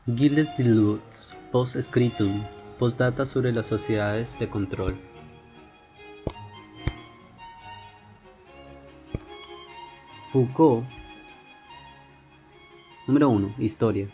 Gilles Deleuze, Post-Scriptum, Postdata sobre las sociedades de control. Foucault. Número 1. Historia.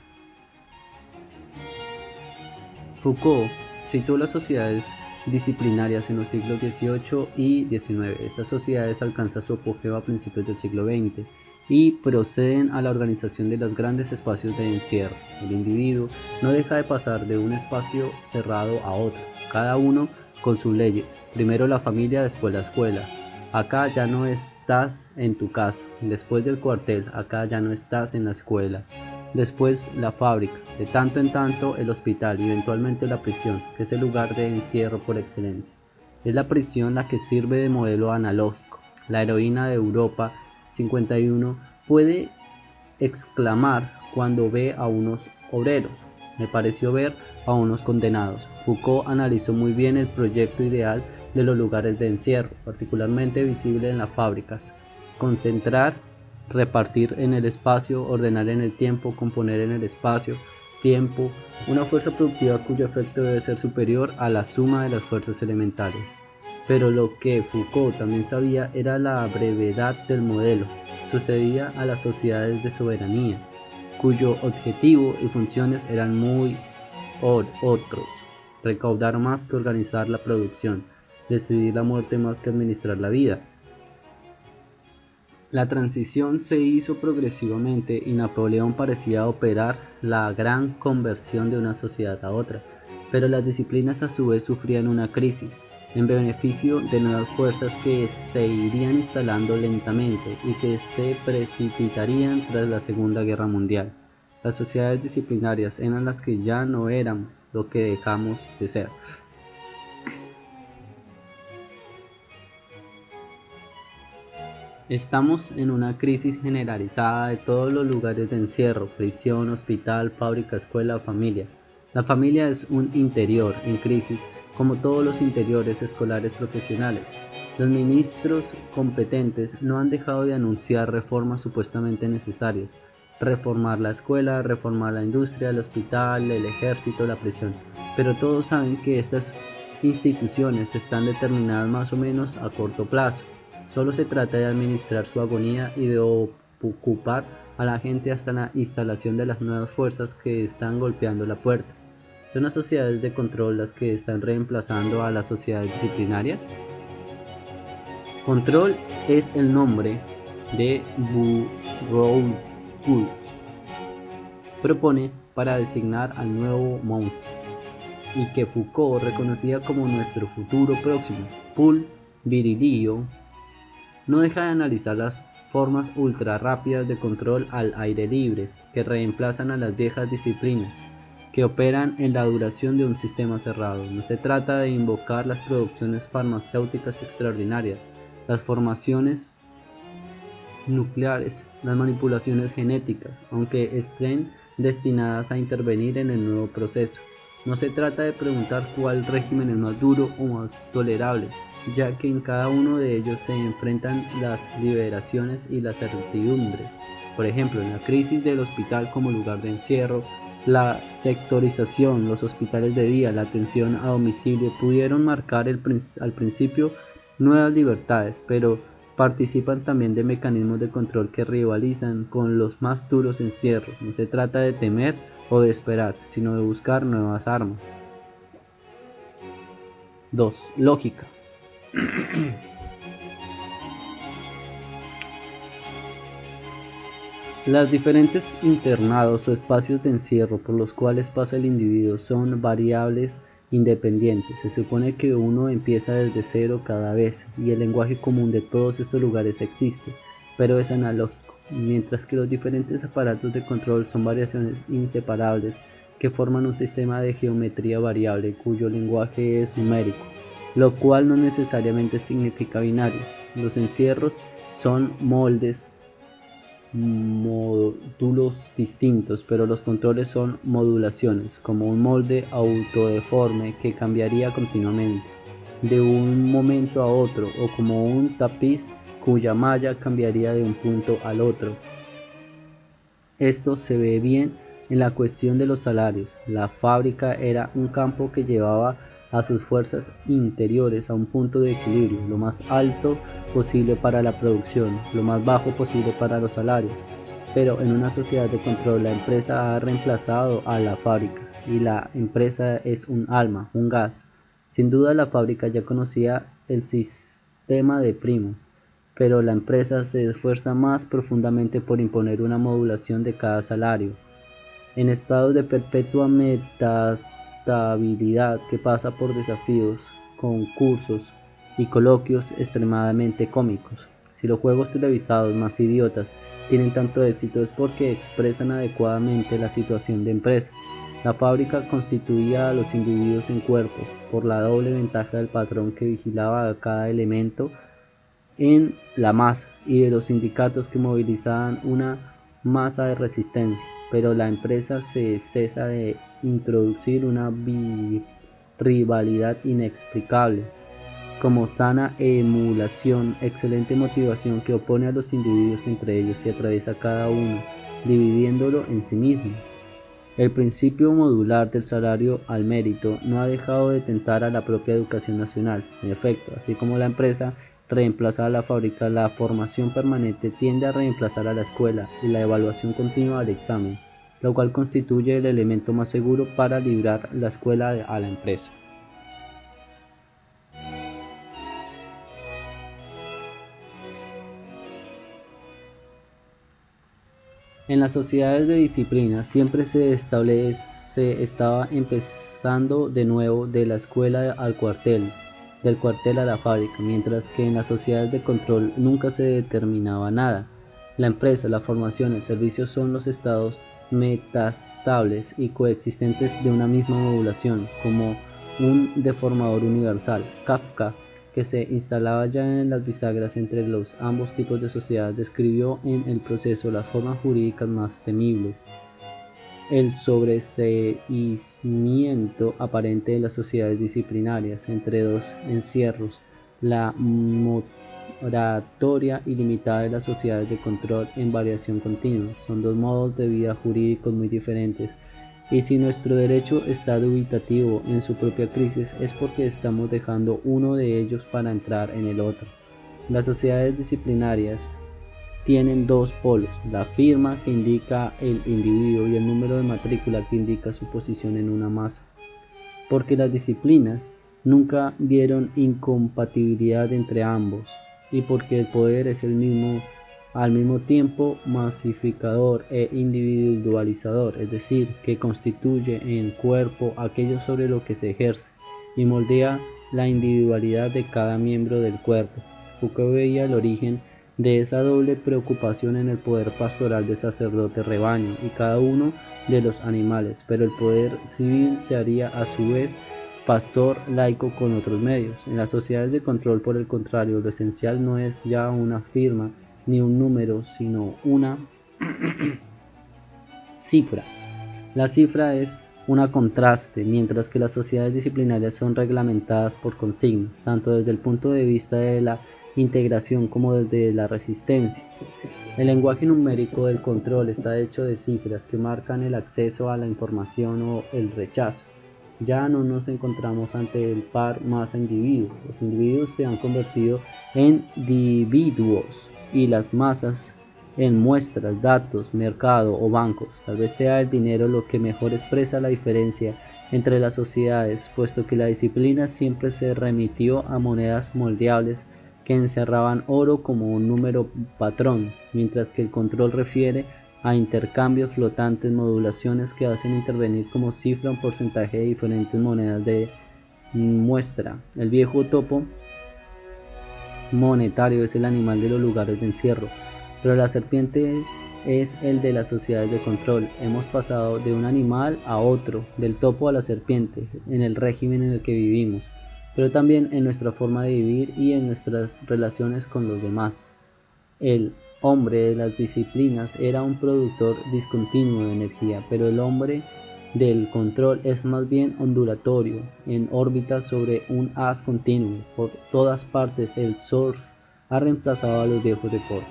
Foucault citó las sociedades disciplinarias en los siglos XVIII y XIX. Estas sociedades alcanzan su apogeo a principios del siglo XX y proceden a la organización de los grandes espacios de encierro. El individuo no deja de pasar de un espacio cerrado a otro, cada uno con sus leyes. Primero la familia, después la escuela. Acá ya no estás en tu casa, después del cuartel, acá ya no estás en la escuela. Después la fábrica, de tanto en tanto el hospital y eventualmente la prisión, que es el lugar de encierro por excelencia. Es la prisión la que sirve de modelo analógico. La heroína de Europa 51 puede exclamar cuando ve a unos obreros: me pareció ver a unos condenados. Foucault analizó muy bien el proyecto ideal de los lugares de encierro, particularmente visible en las fábricas: concentrar, repartir en el espacio, ordenar en el tiempo, componer en el espacio-tiempo, una fuerza productiva cuyo efecto debe ser superior a la suma de las fuerzas elementales. Pero lo que Foucault también sabía era la brevedad del modelo. Sucedía a las sociedades de soberanía, cuyo objetivo y funciones eran muy otros: recaudar más que organizar la producción, decidir la muerte más que administrar la vida. La transición se hizo progresivamente y Napoleón parecía operar la gran conversión de una sociedad a otra, pero las disciplinas a su vez sufrían una crisis, en beneficio de nuevas fuerzas que se irían instalando lentamente y que se precipitarían tras la Segunda Guerra Mundial. Las sociedades disciplinarias eran las que ya no eran lo que dejamos de ser. Estamos en una crisis generalizada de todos los lugares de encierro: prisión, hospital, fábrica, escuela, familia. La familia es un interior en crisis, como todos los interiores escolares profesionales. Los ministros competentes no han dejado de anunciar reformas supuestamente necesarias: reformar la escuela, reformar la industria, el hospital, el ejército, la prisión. Pero todos saben que estas instituciones están determinadas más o menos a corto plazo. Solo se trata de administrar su agonía y de ocupar a la gente hasta la instalación de las nuevas fuerzas que están golpeando la puerta. ¿Son las sociedades de control las que están reemplazando a las sociedades disciplinarias? Control es el nombre de Bourdieu propone para designar al nuevo monstruo, y que Foucault reconocía como nuestro futuro próximo. Paul Virilio no deja de analizar las formas ultra rápidas de control al aire libre que reemplazan a las viejas disciplinas, que operan en la duración de un sistema cerrado. No se trata de invocar las producciones farmacéuticas extraordinarias, las formaciones nucleares, las manipulaciones genéticas, aunque estén destinadas a intervenir en el nuevo proceso. No se trata de preguntar cuál régimen es más duro o más tolerable, ya que en cada uno de ellos se enfrentan las liberaciones y las certidumbres. Por ejemplo, en la crisis del hospital como lugar de encierro, la sectorización, los hospitales de día, la atención a domicilio pudieron marcar al principio nuevas libertades, pero participan también de mecanismos de control que rivalizan con los más duros encierros. No se trata de temer o de esperar, sino de buscar nuevas armas. 2. Lógica. Los diferentes internados o espacios de encierro por los cuales pasa el individuo son variables independientes. Se supone que uno empieza desde cero cada vez, y el lenguaje común de todos estos lugares existe, pero es analógico, mientras que los diferentes aparatos de control son variaciones inseparables que forman un sistema de geometría variable cuyo lenguaje es numérico, lo cual no necesariamente significa binario. Los encierros son moldes, módulos distintos, pero los controles son modulaciones, como un molde autodeforme que cambiaría continuamente de un momento a otro, o como un tapiz cuya malla cambiaría de un punto al otro. Esto se ve bien En la cuestión de los salarios, la fábrica era un campo que llevaba a sus fuerzas interiores a un punto de equilibrio, lo más alto posible para la producción, lo más bajo posible para los salarios. Pero en una sociedad de control, la empresa ha reemplazado a la fábrica y la empresa es un alma, un gas. Sin duda la fábrica ya conocía el sistema de primos, pero la empresa se esfuerza más profundamente por imponer una modulación de cada salario. En estado de perpetua metastabilidad que pasa por desafíos, concursos y coloquios extremadamente cómicos. Si los juegos televisados más idiotas tienen tanto éxito es porque expresan adecuadamente la situación de empresa. La fábrica constituía a los individuos en cuerpos, por la doble ventaja del patrón que vigilaba a cada elemento en la masa y de los sindicatos que movilizaban una masa de resistencia, pero la empresa se cesa de introducir una rivalidad inexplicable como sana emulación, excelente motivación que opone a los individuos entre ellos y atraviesa cada uno, dividiéndolo en sí mismo. El principio modular del salario al mérito no ha dejado de tentar a la propia educación nacional. En efecto, así como la empresa reemplaza a la fábrica, la formación permanente tiende a reemplazar a la escuela y la evaluación continua al examen, lo cual constituye el elemento más seguro para librar la escuela a la empresa. En las sociedades de disciplina siempre se estaba empezando de nuevo de la escuela al cuartel, del cuartel a la fábrica, mientras que en las sociedades de control nunca se determinaba nada. La empresa, la formación, el servicio son los estados metastables y coexistentes de una misma modulación, como un deformador universal. Kafka, que se instalaba ya en las bisagras entre los ambos tipos de sociedad, describió en El proceso las formas jurídicas más temibles. El sobreseimiento aparente de las sociedades disciplinarias entre dos encierros, la moratoria ilimitada de las sociedades de control en variación continua, son dos modos de vida jurídicos muy diferentes. Y si nuestro derecho está dubitativo en su propia crisis es porque estamos dejando uno de ellos para entrar en el otro. Las sociedades disciplinarias tienen dos polos, la firma que indica el individuo y el número de matrícula que indica su posición en una masa. Porque las disciplinas nunca vieron incompatibilidad entre ambos y porque el poder es el mismo al mismo tiempo masificador e individualizador, es decir, que constituye en cuerpo aquello sobre lo que se ejerce y moldea la individualidad de cada miembro del cuerpo. Foucault veía el origen de esa doble preocupación en el poder pastoral de sacerdote-rebaño y cada uno de los animales, pero el poder civil se haría a su vez pastor laico con otros medios. En las sociedades de control, por el contrario, lo esencial no es ya una firma ni un número, sino una cifra. La cifra es una contraste, mientras que las sociedades disciplinarias son reglamentadas por consignas, tanto desde el punto de vista de la integración como desde la resistencia. El lenguaje numérico del control está hecho de cifras que marcan el acceso a la información o el rechazo. Ya no nos encontramos ante el par masa-individuo. Los individuos se han convertido en individuos y las masas en muestras, datos, mercado o bancos. Tal vez sea el dinero lo que mejor expresa la diferencia entre las sociedades, puesto que la disciplina siempre se remitió a monedas moldeables que encerraban oro como un número patrón, mientras que el control refiere a intercambios flotantes, modulaciones que hacen intervenir como cifra un porcentaje de diferentes monedas de muestra. El viejo topo monetario es el animal de los lugares de encierro, pero la serpiente es el de las sociedades de control. Hemos pasado de un animal a otro, del topo a la serpiente, en el régimen en el que vivimos, pero también en nuestra forma de vivir y en nuestras relaciones con los demás. El hombre de las disciplinas era un productor discontinuo de energía, pero el hombre del control es más bien ondulatorio, en órbita sobre un haz continuo. Por todas partes el surf ha reemplazado a los viejos deportes.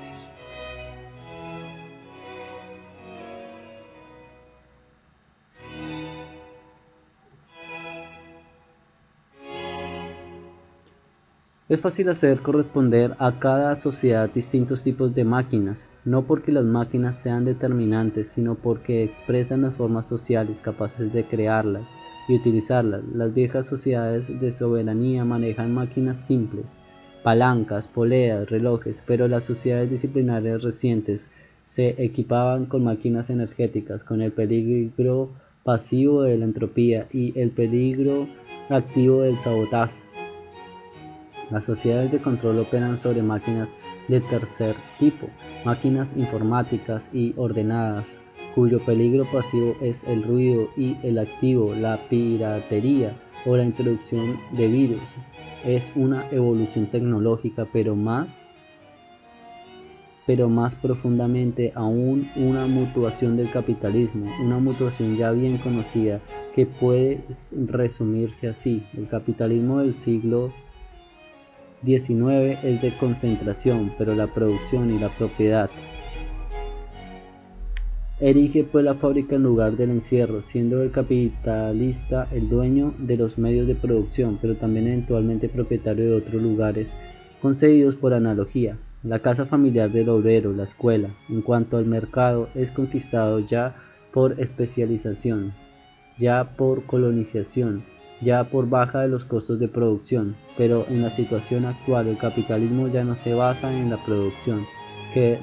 Es fácil hacer corresponder a cada sociedad distintos tipos de máquinas, no porque las máquinas sean determinantes, sino porque expresan las formas sociales capaces de crearlas y utilizarlas. Las viejas sociedades de soberanía manejan máquinas simples, palancas, poleas, relojes, pero las sociedades disciplinarias recientes se equipaban con máquinas energéticas, con el peligro pasivo de la entropía y el peligro activo del sabotaje. Las sociedades de control operan sobre máquinas de tercer tipo, máquinas informáticas y ordenadas, cuyo peligro pasivo es el ruido y el activo, la piratería o la introducción de virus. Es una evolución tecnológica, pero más profundamente aún una mutuación del capitalismo, una mutuación ya bien conocida que puede resumirse así. El capitalismo del siglo XIX es de concentración, pero la producción y la propiedad. Erige pues la fábrica en lugar del encierro, siendo el capitalista el dueño de los medios de producción, pero también eventualmente propietario de otros lugares concedidos por analogía. La casa familiar del obrero, la escuela, en cuanto al mercado, es conquistado ya por especialización, ya por colonización, ya por baja de los costos de producción, pero en la situación actual el capitalismo ya no se basa en la producción, que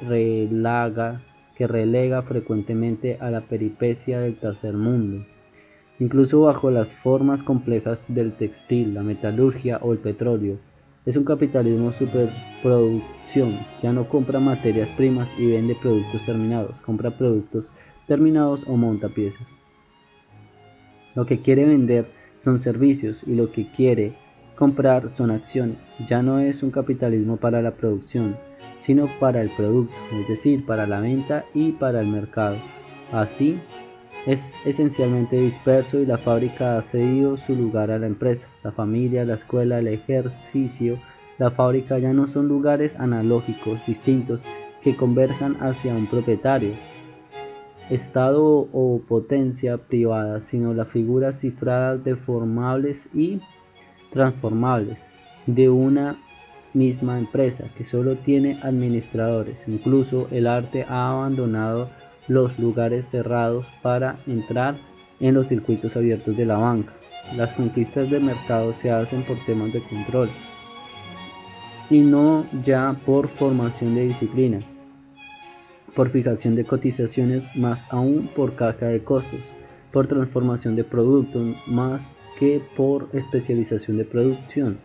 relega frecuentemente a la peripecia del tercer mundo. Incluso bajo las formas complejas del textil, la metalurgia o el petróleo. Es un capitalismo superproducción, ya no compra materias primas y vende productos terminados, compra productos terminados o monta piezas. Lo que quiere vender son servicios y lo que quiere comprar son acciones. Ya no es un capitalismo para la producción, sino para el producto, es decir, para la venta y para el mercado. Así, es esencialmente disperso y la fábrica ha cedido su lugar a la empresa. La familia, la escuela, el ejercicio, la fábrica ya no son lugares analógicos distintos que converjan hacia un propietario, Estado o potencia privada, sino las figuras cifradas deformables y transformables de una misma empresa que solo tiene administradores. Incluso el arte ha abandonado los lugares cerrados para entrar en los circuitos abiertos de la banca. Las conquistas del mercado se hacen por temas de control y no ya por formación de disciplina, por fijación de cotizaciones, más aún por caja de costos, por transformación de productos, más que por especialización de producción.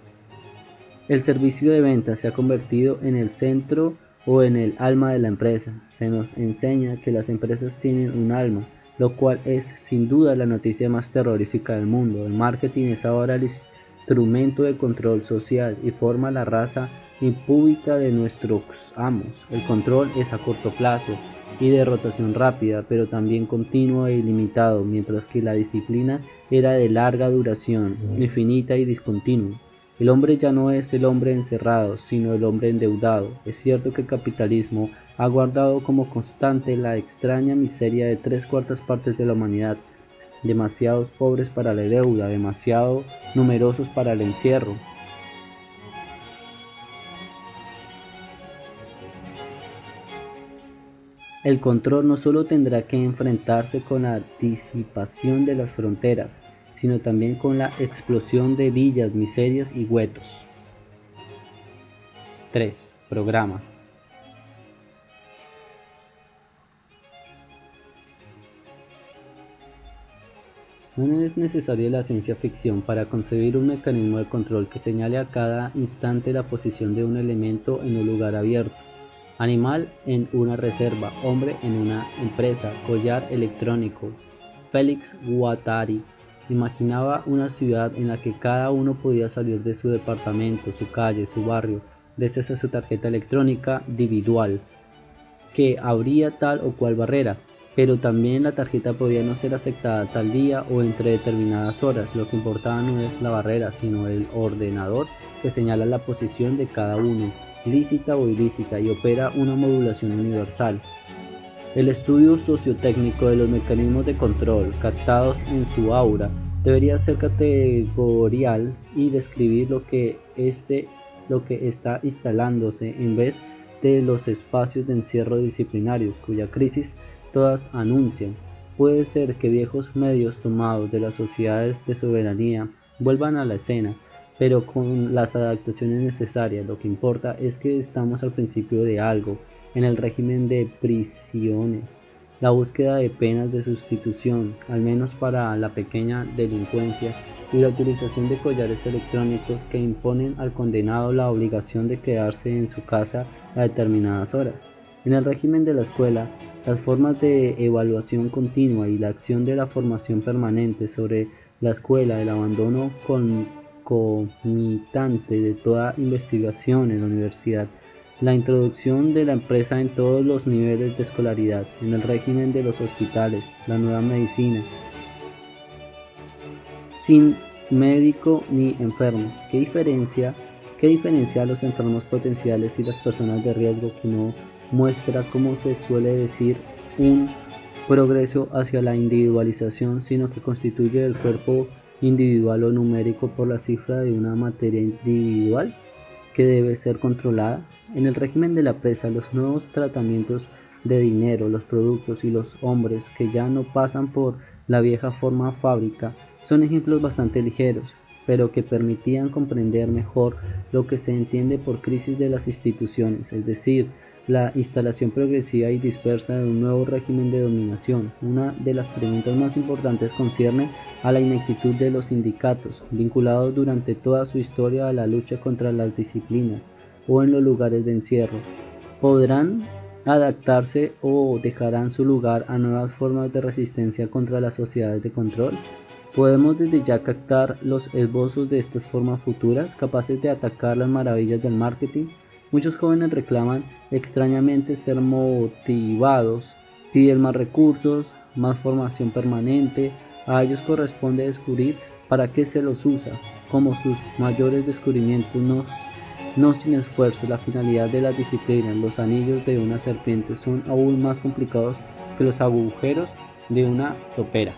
El servicio de venta se ha convertido en el centro o en el alma de la empresa. Se nos enseña que las empresas tienen un alma, lo cual es sin duda la noticia más terrorífica del mundo. El marketing es ahora el instrumento de control social y forma la raza impúdica de nuestros amos. El control es a corto plazo y de rotación rápida, pero también continuo e ilimitado, mientras que la disciplina era de larga duración, infinita y discontinua. El hombre ya no es el hombre encerrado, sino el hombre endeudado. Es cierto que el capitalismo ha guardado como constante la extraña miseria de 3/4 partes de la humanidad, demasiados pobres para la deuda, demasiado numerosos para el encierro. El control no solo tendrá que enfrentarse con la disipación de las fronteras, sino también con la explosión de villas, miserias y guetos. 3. Programa. No es necesaria la ciencia ficción para concebir un mecanismo de control que señale a cada instante la posición de un elemento en un lugar abierto. Animal en una reserva, hombre en una empresa, collar electrónico. Félix Guattari imaginaba una ciudad en la que cada uno podía salir de su departamento, su calle, su barrio, gracias a su tarjeta electrónica individual, que abría tal o cual barrera, pero también la tarjeta podía no ser aceptada tal día o entre determinadas horas. Lo que importaba no es la barrera, sino el ordenador que señala la posición de cada uno, lícita o ilícita, y opera una modulación universal. El estudio sociotécnico de los mecanismos de control captados en su aura debería ser categorial y describir lo que éste lo que está instalándose en vez de los espacios de encierro disciplinarios, cuya crisis todas anuncian. Puede ser que viejos medios tomados de las sociedades de soberanía vuelvan a la escena, pero con las adaptaciones necesarias. Lo que importa es que estamos al principio de algo, en el régimen de prisiones. La búsqueda de penas de sustitución, al menos para la pequeña delincuencia, y la utilización de collares electrónicos que imponen al condenado la obligación de quedarse en su casa a determinadas horas. En el régimen de la escuela, las formas de evaluación continua y la acción de la formación permanente sobre la escuela, el abandono concomitante de toda investigación en la universidad, la introducción de la empresa en todos los niveles de escolaridad, en el régimen de los hospitales, la nueva medicina, sin médico ni enfermo. ¿Qué diferencia a los enfermos potenciales y las personas de riesgo, que no muestra, como se suele decir, un progreso hacia la individualización, sino que constituye el cuerpo individual o numérico por la cifra de una materia individual que debe ser controlada? En el régimen de la presa, los nuevos tratamientos de dinero, los productos y los hombres que ya no pasan por la vieja forma fábrica son ejemplos bastante ligeros, pero que permitían comprender mejor lo que se entiende por crisis de las instituciones, es decir, la instalación progresiva y dispersa de un nuevo régimen de dominación. Una de las preguntas más importantes concierne a la ineptitud de los sindicatos, vinculados durante toda su historia a la lucha contra las disciplinas o en los lugares de encierro. ¿Podrán adaptarse o dejarán su lugar a nuevas formas de resistencia contra las sociedades de control? Podemos desde ya captar los esbozos de estas formas futuras, capaces de atacar las maravillas del marketing. Muchos jóvenes reclaman extrañamente ser motivados, piden más recursos, más formación permanente. A ellos corresponde descubrir para qué se los usa, como sus mayores descubrimientos, no sin esfuerzo. La finalidad de las disciplinas, los anillos de una serpiente, son aún más complicados que los agujeros de una topera.